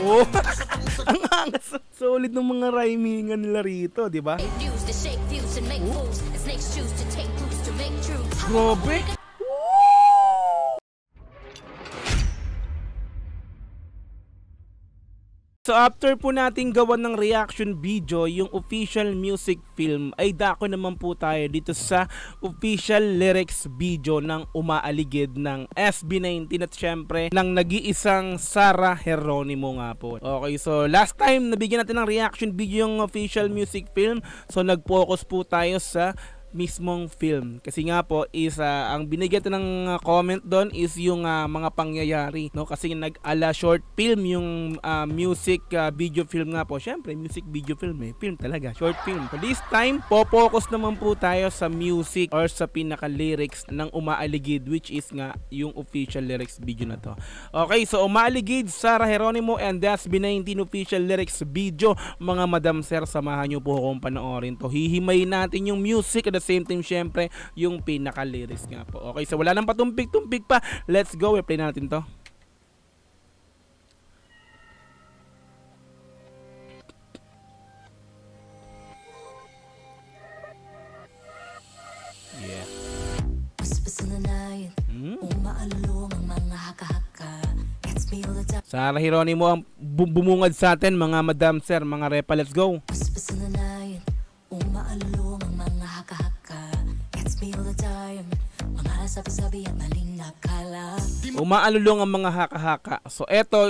Oh, ang angas. Solid ng mga rhymingan nila rito, di ba? Grabe. So after po nating gawan ng reaction video, yung official music film, ay dako naman po tayo dito sa official lyrics video ng Umaaligid ng SB19 at syempre ng nag-iisang Sarah Geronimo nga po. Okay, so last time nabigyan natin ng reaction video yung official music film, so nag-focus po tayo sa mismong film kasi nga po is ang binigyan ng comment doon is yung mga pangyayari, no, kasi nag-ala short film yung music video film nga po. Syempre music video film, film talaga, short film. So this time po-focus naman po tayo sa music or sa pinaka lyrics ng Umaaligid, which is nga yung official lyrics video na to. Okay, so Umaaligid, Sarah Geronimo and SB19 official lyrics video. Mga madam sir, samahan nyo po akong panoorin to. Hihimayin natin yung music at the same time syempre yung pinaka lyrics nga po. Okay, so wala nang patumpik-tumpik pa, let's go, i-play natin to. Yeah. Sarah Geronimo ang bumungad sa atin, mga madam sir, mga repa, let's go. Umaalulong ang mga haka-haka. So eto,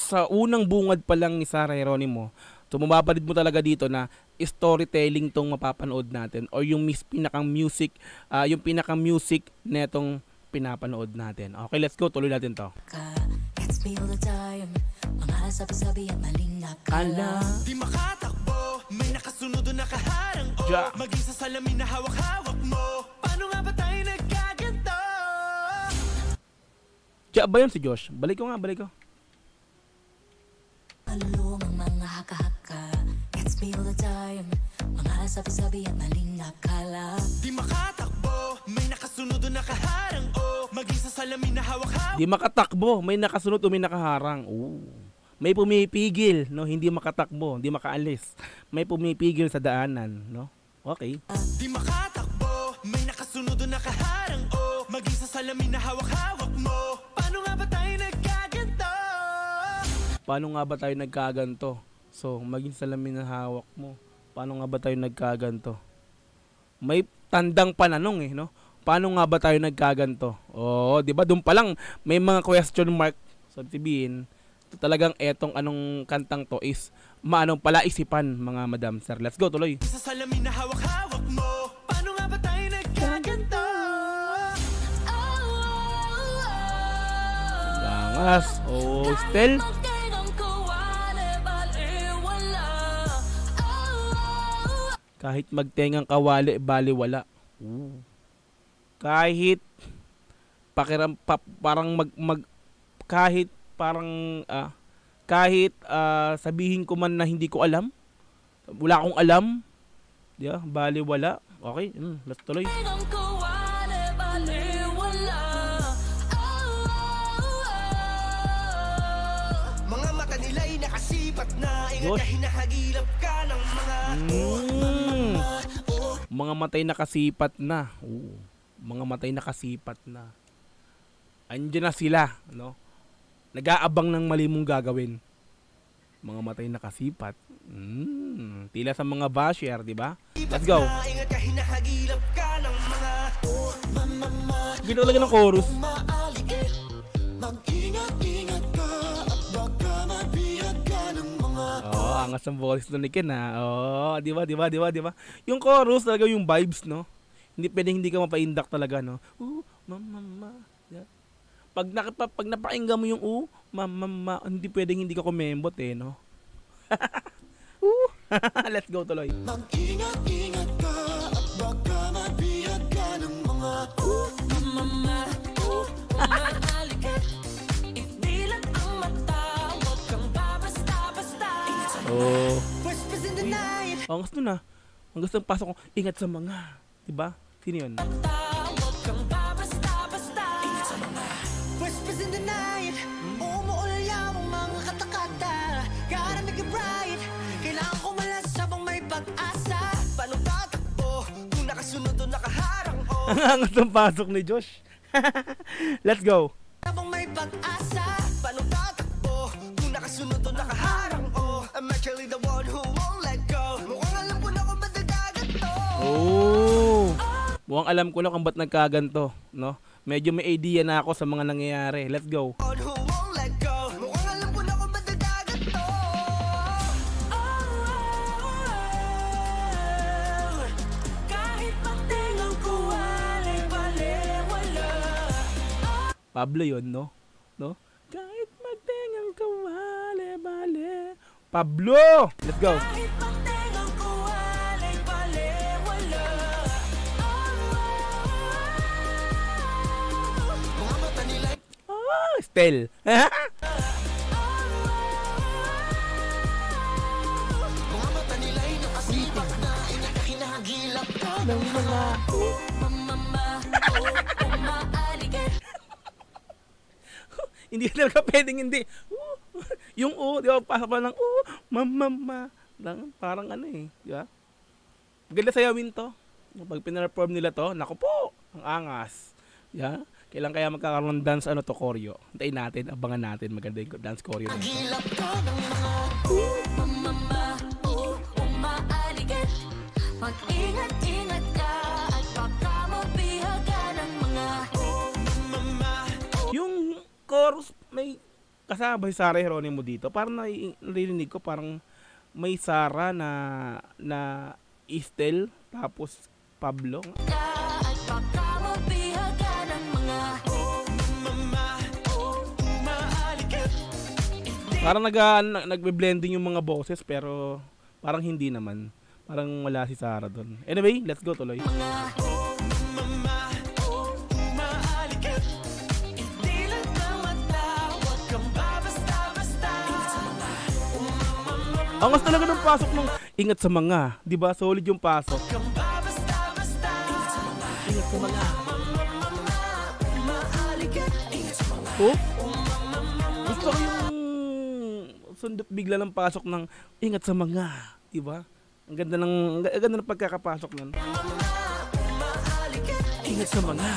sa unang bungad pa lang ni Sarah Geronimo, so mababalik mo talaga dito na storytelling tong mapapanood natin or yung pinakang music, yung pinakang music netong pinapanood natin. Okay, let's go, tuloy natin to. Ala, di makatakbo, may nakasunod o nakaharang o maging sa salamin na hawak-hawak mo. Paano nga ba tayo nagkaganto? Diya ba yun si Josh? Balik ko nga, balik ko. Along ang mga haka-haka, gets me all the time. Mga sabi-sabi at maling nakala. Di makatakbo, may nakasunod o nakaharang o maging sa salamin na hawak-hawak. Di makatakbo, may nakasunod o may nakaharang. May pumipigil, no, hindi makatakbo, hindi makaalis. May pumipigil sa daanan, no? Okay. Di makatakbo, may nakasunod o nakaharang o maging sa salamin na hawak-hawak mo. Paano nga ba tayo nagkaganto? Paano nga ba tayo nagkaganto? So, maging sa salamin na hawak mo. Paano nga ba tayo nagkaganto? May tandang pananong no? Paano nga ba tayo nagkaganto? Oh, 'di ba? Doon pa lang may mga question mark. So, sabihin, talagang etong anong kantang to is maanong pala isipan, mga madam sir. Let's go, tuloy. Sa salamin na hawak-hawak mo, paano nga ba tayo nagkaganto? Langas. Oh, still. Kahit magtengang kawali, baliwala. Kahit kahit parang kahit sabihin ko man na hindi ko alam, wala akong alam, yeah, baliwala. Okay, let's tuloy. Mga mata nila'y nakasipat na, ingat na hinahagilap ka ng mga matay nakasipat na. Mga matay nakasipat na. Andiyan na sila, no? Nag-aabang ng mali mong gagawin. Mga matay nakasipat. Tila sa mga basher, di ba? Let's go. Gino talaga ng chorus. Oh, angas ang voice nun ni Ken, ha? Oh, di ba? Yung chorus talaga yung vibes, no? Hindi pwedeng hindi ka mapaindak talaga, no? Mama. Yeah. Pag napakinggan mo yung mama, hindi pwedeng hindi ka kumembot, no? Let's go, tuloy. Mag-ingat-ingat ka at baka mabiyag ka ng mga mama, umaaligid. Ikdilat ang mata, huwag kang babasta-basta. Oh. Ang gusto na. Ang gusto ng pasok ko, ingat sa mga. Diba? Sino yun? Whispers in the night, umuulyang mga katakata. Ang angas ng pasok ni Josh. Let's go. Habang may pag-asa, paano tatakbo? Kung nakasunod o nakaharang, oh, I'm actually the one who won't let go. Mukhang alam ko na kung ba't nagkaganto. Oh, mukhang alam ko na kung ba't nagkaganto, no? Medyo may idea na ako sa mga nangyayari. Let's go. One who won't let go. Mukhang alam ko na kung ba't nagkaganto. Kahit magtingang ko walay baliwala. Pablo yun, no? No? Kahit magtingang kawale, bale. Pablo! Let's go. Kahit magtingang ko walay baliwala. Mga mata nila Stel. mga mata nila'y nakasibak na hinahagilap ka ng mga umaaligid. Hindi talaga pwedeng hindi. Yung di ba, pasok pa ng mama. Parang ano eh, di ba? Maganda sayawin to. Pag pinarform nila to, naku po, ang angas. Yeah? Kailan kaya magkakaroon ng dance choreo? Hintayin natin, abangan natin, maganda yung dance choreo nito. Hagilap ka ng mga umaaligid. Mag-ingat-ingat ka at baka mabihaga ng mga Yung chorus, may kasama si Sarah Geronimo dito. Parang narinig ko, parang may Sarah na Estel, tapos Pablo. at baka mabihaga ng mga umaaligid. Parang nagbe-blending yung mga boses, pero parang hindi naman. Parang wala si Sarah doon. Anyway, let's go tuloy. Umaaligid. Idilat ng mata, huwag kang babasta-basta. Angas talaga ng pasok ng ingat sa mga, 'di ba? Solid yung pasok. Kang babasta-basta. Ingat sa mga. Umaaligid. Oh? Gusto ko yung sundot bigla ng pasok ng ingat sa mga, 'di ba? Ang ganda ng pagkakapasok nun. Ingat sa mga.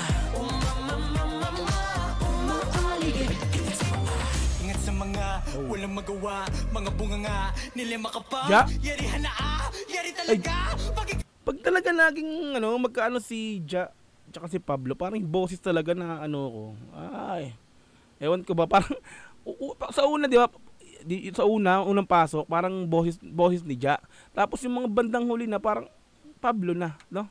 Ingat sa mga walang magawa, mga bunganga, nila makapa, Ja? yarihan na yari talaga. Pag talaga naging magkaano si Ja tsaka si Pablo, parang yung boses talaga na ko. Ay. Ewan ko ba, parang sa una, 'di ba? Sa unang pasok, parang boses ni Ja. Tapos yung mga bandang huli na parang Pablo na, no?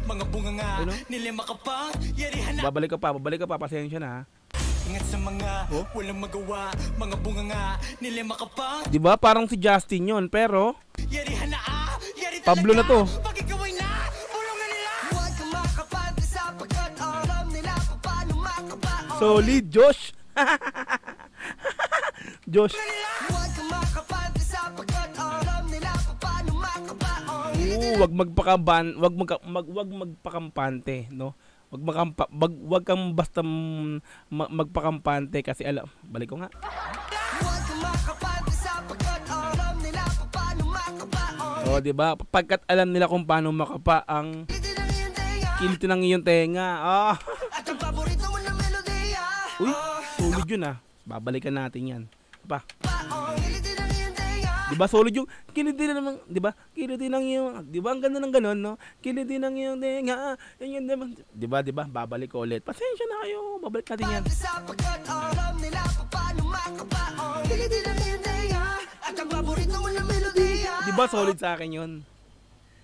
Mga bunganga, Ano? nila makapa, yarihan na. Babalik ka pa, pasensya na ha. Ingat sa mga walang magawa, mga bunganga, nila makapa, 'Di ba? Parang si Justin 'yon, pero yarihan na yari talaga. Pablo na to. Pag ikaway na, bulungan nila. Huwag kang makapante sapagkat alam nila kung paano makapa. solid, Josh. Josh. Huwag kang makapante sapagkat alam nila kung paano makapa. Wag magpakampante, no? Wag kang basta magpakampante kasi balik ko nga. Huwag kang makapante sapagkat alam nila kung paano makapa. O, di ba? Pagkat alam nila kung paano makapa ang kiliti ng iyong tenga. At ang paborito mo na melodiya. Uy, solid yun ah. Babalikan natin yan. Pa. Di ba solid yung kiliti na naman, di ba? Kiliti ng iyong, di ba ang ganda ng ganon, no? Kiliti ng iyong tenga. Yan naman. Di ba? Babalik ko ulit. Pasensya na kayo. Babalik natin yan. Sapagkat alam nila kung paano makapa. At ang paborito mo na melodiya. Di ba solid sa akin yun?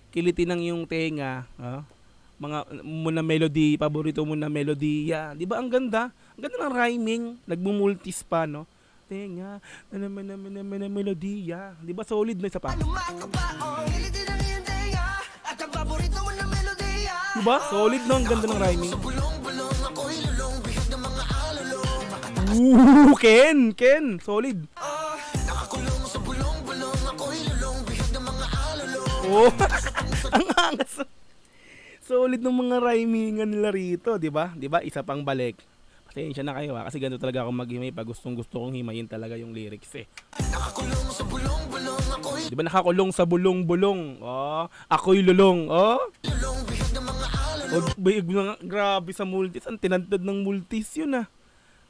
Kiliti ng iyong tenga. Mga muna melody, paborito mo na melodiya. Di ba ang ganda? Ang ganda ng rhyming. Nagmumultis pa, no? Tenga, na melodiya. Di ba solid na isa pa? At ang paborito mo na melodiya. Di ba? Solid no? Ang ganda ng rhyming. Bulong-bulong ako'y lulong, bihag ng mga alalo. Ken! Solid. Nakakulong sa bulong-bulong ako'y lulong, bihag ng mga alalo. Oh, ang angas. Solid ng mga rhymingan nila rito, di ba? Di ba? Isa pang balik. Pasensya na kayo kasi ganito talaga ako maghimay pag gusto kong himayin talaga yung lyrics eh. Nakakulong sa bulong-bulong ako'y Di ba nakakulong sa bulong-bulong? Ako'y lulong. lulong, bihag ng mga alalo. Bihig na nga, grabe sa multis. Ang tinantad ng multis yun ah.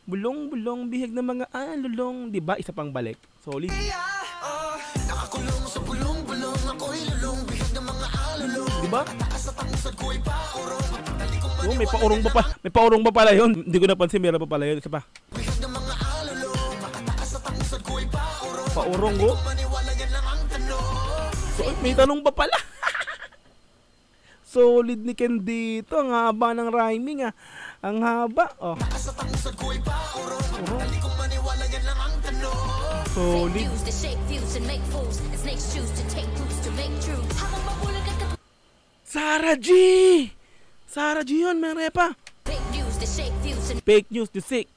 Bulong, bihig ng mga lulong. Diba? Isa pang balik. Solid. Nakakulong sa bulong-bulong, ako'y lulong, bihag ng mga alulong. Diba? Taas at ang usad ko'y paurong. May paurong ba pa? May paurong ba pala yun? Hindi ko napansin, meron pa pala yun. Isa pa. Bihag ng mga alulong, taas at ang usad ko'y paurong. Paurong ko? Maniwala yan lang ang tanong. So, may tanong pa pala. Solid ni Ken dito. Ang haba ng rhyming ah. Ang haba. Oh. Taas at ang usad ko'y paurong. Dali kong maniwala yan lang ang tanong. Solid. Fake views to shake views and make fools, and snakes choose to take roots to make true. Habang mabulag at Sarah G! Sarah G yun, may repa. fake news to shake views and Fake news to sick.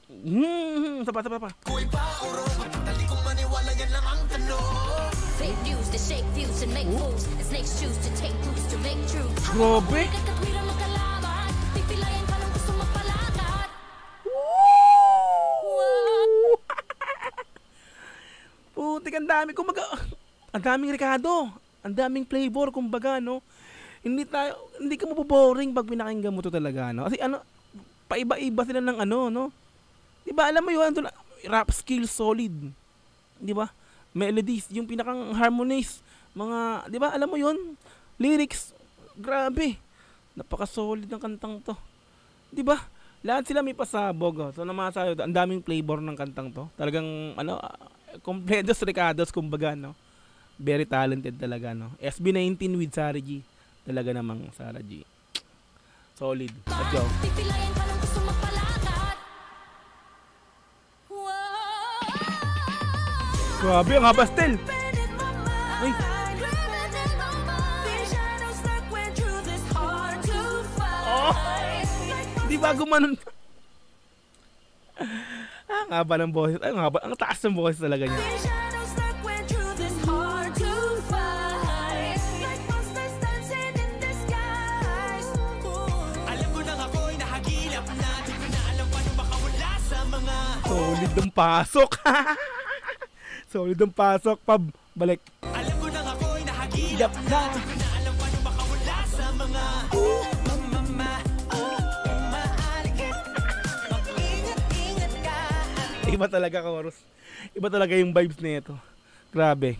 Sapa pa. Ko'y paurong. Dali kong maniwala yan lang ang tanong. fake news to shake views and make fools, and snakes choose to take roots to make true. Grabe. Habang mabulag at katwiran magkalaban, pipilayan ka ng gusto magpalakad. Putik, ang dami. Kumbaga, ang daming Ricardo. Ang daming flavor, kumbaga, no? Hindi ka maboboring pag pinakinggan mo to talaga, no? Kasi ano, paiba-iba sila ng ano, no? Diba, alam mo yun, rap skill solid. Diba? Melodies, yung pinakang harmonies, mga, diba, alam mo yun? Lyrics, grabe. Napaka-solid ng kantang to. Diba? Lahat sila may pasabog, oh. So, namasayo, ang daming flavor ng kantang to. Talagang, ano, kompletos Ricardos, kumbaga, no? Very talented talaga, no? SB19 with Sarah G. Talaga namang Sarah G. Solid. Let's go. Pipilayan ka ng gusto magpalakad. Grabe, ang haba still. Ay. Oh. Di ba gumanon pa? Ang haba ng boses. Ay, ang taas ng boses talaga niya. Alam ko nang ako'y nahagilap na. Di ko na alam paano makawala sa mga. Solid ang pasok. Solid ang pasok. Pab, balik. Alam ko nang ako'y nahagilap Hilap na. na. Di ko na alam paano makawala sa mga. Mag-ingat-ingat ka. Iba talaga chorus. Iba talaga yung vibes nito. Grabe.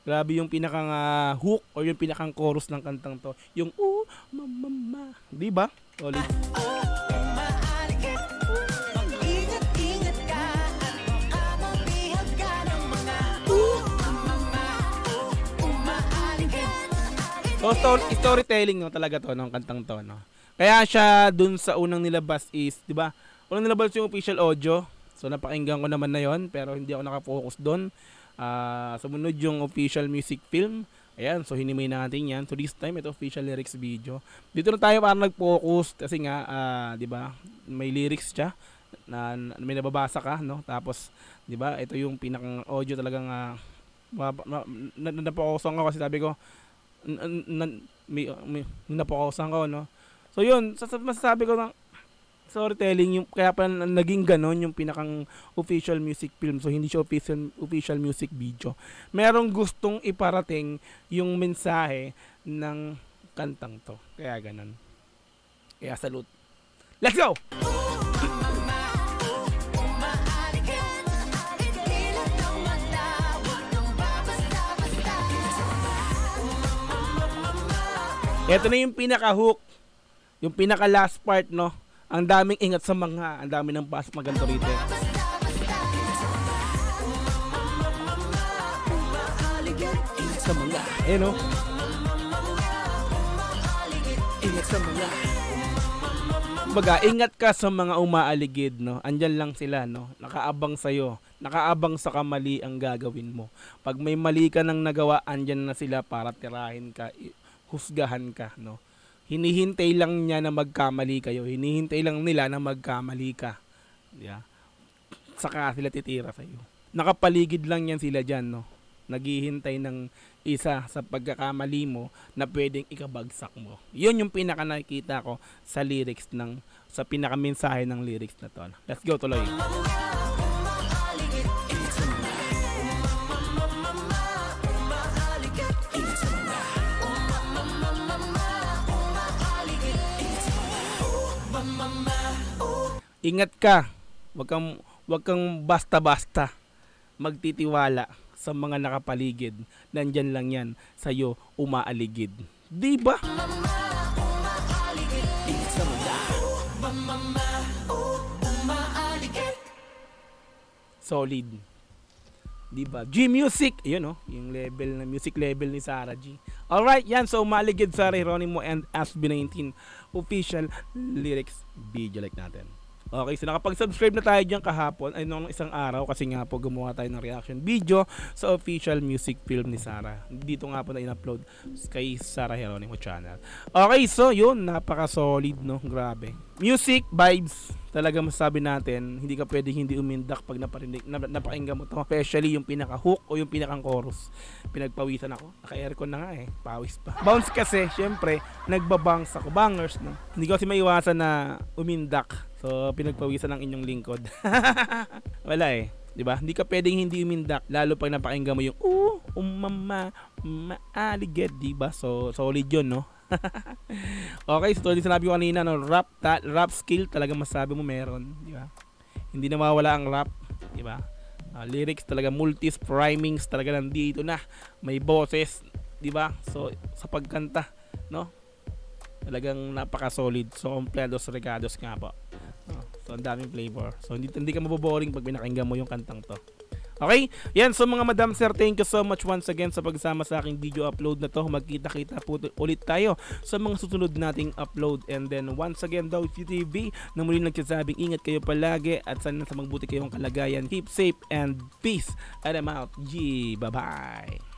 Grabe yung pinakang hook or yung pinakang chorus ng kantang to. Yung mama. Di ba? Solid. Mag-ingat-ingat ka. At baka mabihag ka ng mga. So, storytelling no talaga to ng kantang to, no. Kaya siya dun sa unang nilabas is, 'di ba? Unang nilabas yung official audio. So napakinggan ko naman na 'yon, pero hindi ako naka-focus doon. Sumunod yung official music film. Ayan, so hinimay natin 'yan. So this time ito official lyrics video. Dito na tayo para nag-focus kasi nga 'di ba? May lyrics siya na may nababasa ka, no? Tapos 'di ba? Ito yung pinakang audio talagang napakosan ko kasi sabi ko may napakosan ko, no? So yun, masasabi ko ng storytelling yung kaya pa naging ganon yung pinakang official music film. So hindi siya official music video. Merong gustong iparating yung mensahe ng kantang to. Kaya ganon. Kaya salute. Let's go. Ito na yung pinaka-hook. Yung pinaka-last part, no? Ang daming ingat sa mga, ang dami ng bass maganto rito. Ingat sa mga, no? Ingat sa mga. Baga, ingat ka sa mga umaaligid, no? Andyan lang sila, no? Nakaabang sa'yo. Nakaabang sa kamali ang gagawin mo. Pag may mali ka nang nagawa, andyan na sila para tirahin ka, husgahan ka, no? Hinihintay lang niya na magkamali kayo. Hinihintay lang nila na magkamali ka. Yeah. Saka sila titira sa iyo. Nakapaligid lang yan sila dyan, no? Naghihintay ng isa sa pagkakamali mo na pwedeng ikabagsak mo. Yun yung pinaka nakikita ko sa lyrics sa pinaka-mensahe ng lyrics na to. Let's go, tuloy. Ingat ka. Wag kang basta-basta magtitiwala sa mga nakapaligid. Nandyan lang yan sa'yo umaaligid. Di ba? Solid. Di ba? G Music, yun yung level na music level ni Sarah G. Alright, yan. So, umaligid sa Geronimo and SB19 official lyrics video like natin. Okay, so nakapag-subscribe na tayo dyan kahapon, ay nung isang araw kasi nga po gumawa tayo ng reaction video sa official music film ni Sarah. Dito nga po na in-upload kay Sarah Geronimo channel. Okay, so yun, napaka-solid, no? Grabe. Music vibes. Talaga masasabi natin, hindi ka pwedeng hindi umindak pag napakinggan mo to. Especially yung pinaka-hook o yung pinaka-chorus. Pinagpawisan ako. Naka-aircon na nga pawis pa. Bounce kasi, syempre, nagbabangs ako. Bangers, no? Hindi ko kasi maiwasan na umindak. So, pinagpawisan ng inyong lingkod. Wala di ba? Hindi ka pwedeng hindi umindak lalo pag napakinggan mo yung maaligid, di ba? So, solid yun, no? Okay, so sinabi ko kanina, no, rap skill talaga masabi mo meron, di ba? Hindi na mawala ang rap, di ba? Lyrics talaga, multis, rhymings talaga nandito na. May boses, di ba? So, sa pagkanta, no? Talagang napaka-solid. So, completos regados nga po. So, ang daming flavor. So, hindi ka maboboring pag pinakinggan mo yung kantang to. Okay? Yan. So, mga madam sir, thank you so much once again sa pagsama sa aking video upload na to. Magkita-kita po ulit tayo sa mga susunod nating upload. And then, once again daw, TV na muli nagsasabing ingat kayo palagi at sana sa magbuti kayong kalagayan. Keep safe and peace. And I'm out. G. Bye-bye.